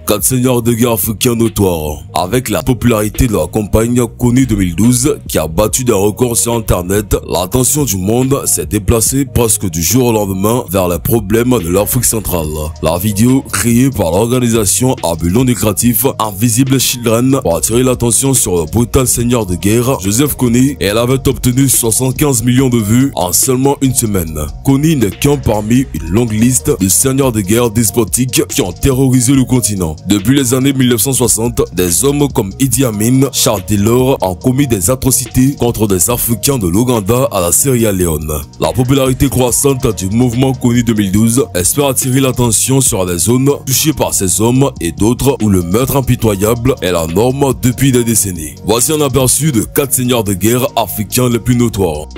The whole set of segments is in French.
4 seigneurs de guerre africains notoires. Avec la popularité de la campagne connue 2012 qui a battu des records sur internet, l'attention du monde s'est déplacée presque du jour au lendemain vers les problèmes de l'Afrique centrale. La vidéo créée par l'organisation à but non lucratif Invisible Children pour attirer l'attention sur le brutal seigneur de guerre Joseph Kony, elle avait obtenu 75 millions de vues en seulement une semaine. Kony n'est qu'un parmi une longue liste de seigneurs de guerre despotiques qui ont terrorisé le continent. Depuis les années 1960, des hommes comme Idi Amin, Charles Taylor ont commis des atrocités contre des Africains de l'Ouganda à la Sierra Leone. La popularité croissante du mouvement Kony 2012 espère attirer l'attention sur des zones touchées par ces hommes et d'autres où le meurtre impitoyable est la norme depuis des décennies. Voici un aperçu de 4 seigneurs de guerre africains les plus notoires.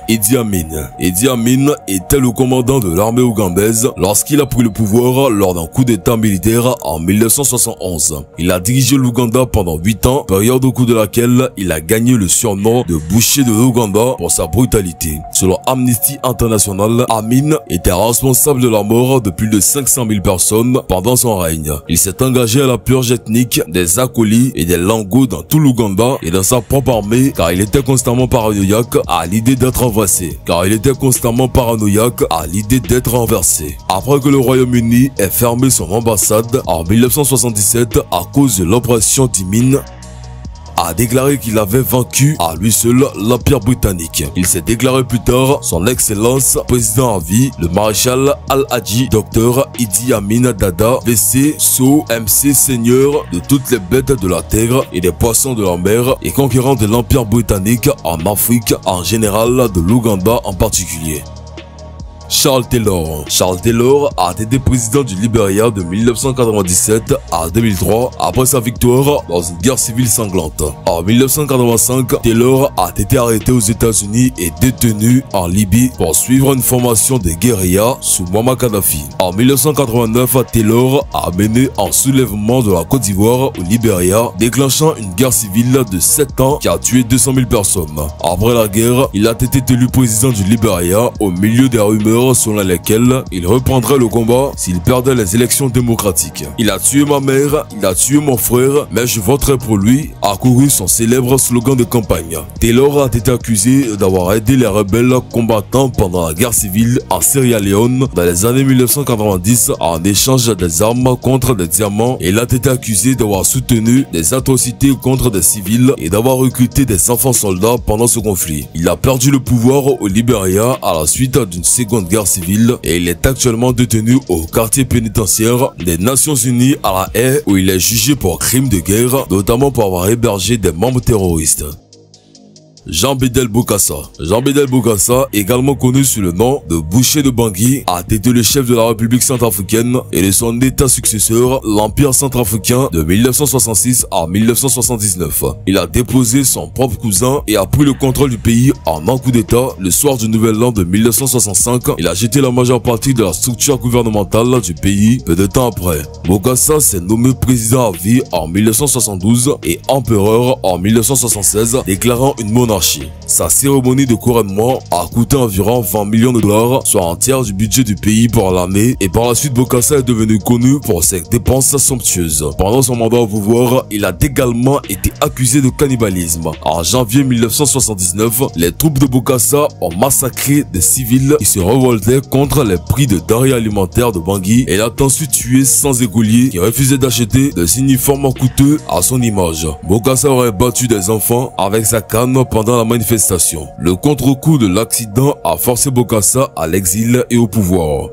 Idi Amin. Idi Amin était le commandant de l'armée ougandaise lorsqu'il a pris le pouvoir lors d'un coup d'état militaire en 1971. Il a dirigé l'Ouganda pendant 8 ans, période au cours de laquelle il a gagné le surnom de boucher de l'Ouganda pour sa brutalité. Selon Amnesty International, Amin était responsable de la mort de plus de 500 000 personnes pendant son règne. Il s'est engagé à la purge ethnique des Akoli et des Lango dans tout l'Ouganda et dans sa propre armée car il était constamment paranoïaque à l'idée d'être renversé. Après que le Royaume-Uni ait fermé son ambassade en 1977 à cause de l'oppression d'Imin, a déclaré qu'il avait vaincu à lui seul l'Empire britannique. Il s'est déclaré plus tard son excellence président à vie, le maréchal Al-Hadji Dr Idi Amin Dada VC So MC seigneur de toutes les bêtes de la terre et des poissons de la mer et conquérant de l'Empire britannique en Afrique en général, de l'Ouganda en particulier. Charles Taylor. Charles Taylor a été président du Libéria de 1997 à 2003 après sa victoire dans une guerre civile sanglante. En 1985, Taylor a été arrêté aux États-Unis et détenu en Libye pour suivre une formation de guérilla sous Muammar Kadhafi. En 1989, Taylor a mené un soulèvement de la Côte d'Ivoire au Libéria, déclenchant une guerre civile de 7 ans qui a tué 200 000 personnes. Après la guerre, il a été élu président du Libéria au milieu des rumeurs selon lesquelles il reprendrait le combat s'il perdait les élections démocratiques. Il a tué ma mère, il a tué mon frère, mais je voterai pour lui, a couru son célèbre slogan de campagne. Taylor a été accusé d'avoir aidé les rebelles combattants pendant la guerre civile en Sierra Leone dans les années 1990 en échange des armes contre des diamants et il a été accusé d'avoir soutenu des atrocités contre des civils et d'avoir recruté des enfants soldats pendant ce conflit. Il a perdu le pouvoir au Libéria à la suite d'une seconde guerre civile et il est actuellement détenu au quartier pénitentiaire des Nations Unies à La Haye où il est jugé pour crimes de guerre, notamment pour avoir hébergé des membres terroristes. Jean Bédel Bokassa. Jean Bédel Bokassa, également connu sous le nom de Boucher de Bangui, a été le chef de la République centrafricaine et de son état successeur, l'Empire centrafricain de 1966 à 1979. Il a déposé son propre cousin et a pris le contrôle du pays en un coup d'état le soir du Nouvel An de 1965. Il a jeté la majeure partie de la structure gouvernementale du pays peu de temps après. Bokassa s'est nommé président à vie en 1972 et empereur en 1976, déclarant une monarchie. Sa cérémonie de couronnement a coûté environ 20 millions de dollars, soit un tiers du budget du pays pour l'année, et par la suite Bokassa est devenu connu pour ses dépenses somptueuses. Pendant son mandat au pouvoir, il a également été accusé de cannibalisme. En janvier 1979, les troupes de Bokassa ont massacré des civils qui se révoltaient contre les prix de denrées alimentaires de Bangui et il a ensuite tué 100 écoliers qui refusaient d'acheter des uniformes coûteux à son image. Bokassa aurait battu des enfants avec sa canne pendant la manifestation. Le contre-coup de l'accident a forcé Bokassa à l'exil et au pouvoir.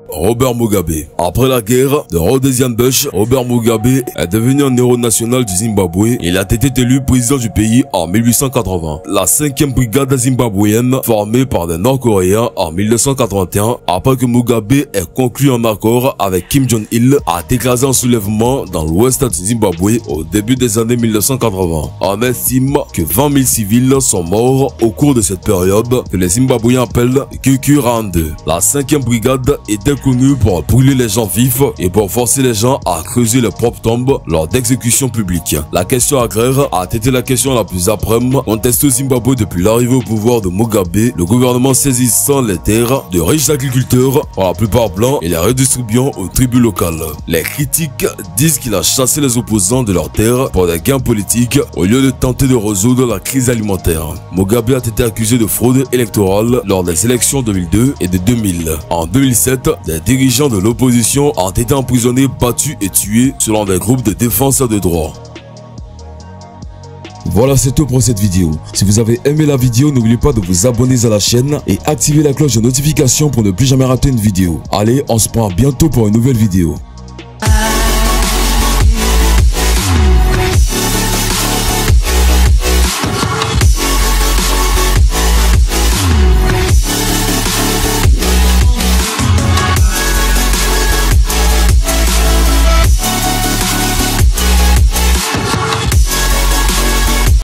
Robert Mugabe. Après la guerre de Rhodesian Bush, Robert Mugabe est devenu un héros national du Zimbabwe. Il a été élu président du pays en 1880. La 5e brigade zimbabwéenne, formée par des Nord-Coréens en 1981, après que Mugabe ait conclu un accord avec Kim Jong-il, a écrasé un soulèvement dans l'ouest du Zimbabwe au début des années 1980. On estime que 20 000 civils sont morts au cours de cette période que les Zimbabwéens appellent Kukurandu. La 5e brigade était était connu pour brûler les gens vifs et pour forcer les gens à creuser leurs propres tombes lors d'exécutions publiques. La question agraire a été la question la plus âprement contestée au Zimbabwe depuis l'arrivée au pouvoir de Mugabe, le gouvernement saisissant les terres de riches agriculteurs, pour la plupart blancs, et les redistribuant aux tribus locales. Les critiques disent qu'il a chassé les opposants de leurs terres pour des gains politiques au lieu de tenter de résoudre la crise alimentaire. Mugabe a été accusé de fraude électorale lors des élections 2002 et de 2000. En 2007, des dirigeants de l'opposition ont été emprisonnés, battus et tués selon des groupes de défense de droits. Voilà, c'est tout pour cette vidéo. Si vous avez aimé la vidéo, n'oubliez pas de vous abonner à la chaîne et activer la cloche de notification pour ne plus jamais rater une vidéo. Allez, on se prend bientôt pour une nouvelle vidéo.